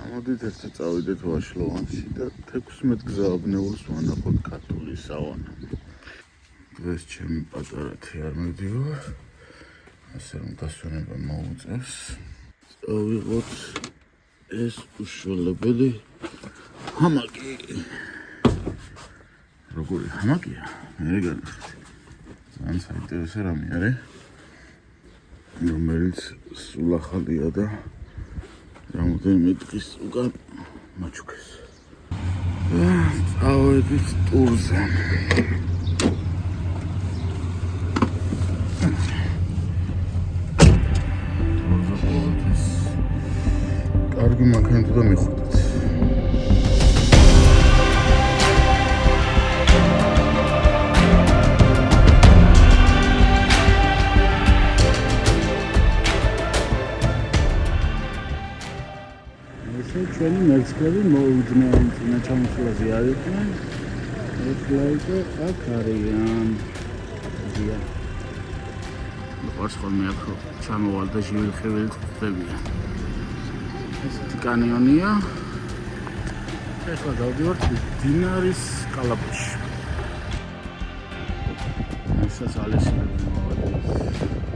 მოდით ერთად წავიდეთ ვაშლოვანში და 16 გზააბნეულს ვანახოთ ქართული სავანა. დღეს ჩემი პატარა თი არ მივდივარ, ასე რომ დასვენება მოუწევს. წავიღოთ ეს უშველებელი ჰამაკი. როგორი ჰამაკია? მე განახდი. ძალიან საინტერესო რამე არის, რომელიც სულ ახალია და რამდენიმე დღის უკან მაჩუქეს. წავედით ტურზე. კარგი მანქანა თუ და მიხვდეთ. ჩვენი მერცქლები მოუძნიან წინა ჩამოსვლაზე არ იყვნენ, ეხლა უკვე აქ არიან. მოყვარს ხოლმე აქ ჩამოვალ და ჟივილ-ხევილით ხდებიან. ესეთი კანიონია. ეხლა დავდივართ დინარის კალაპოში. ესაც ალესილები მოვადეთ.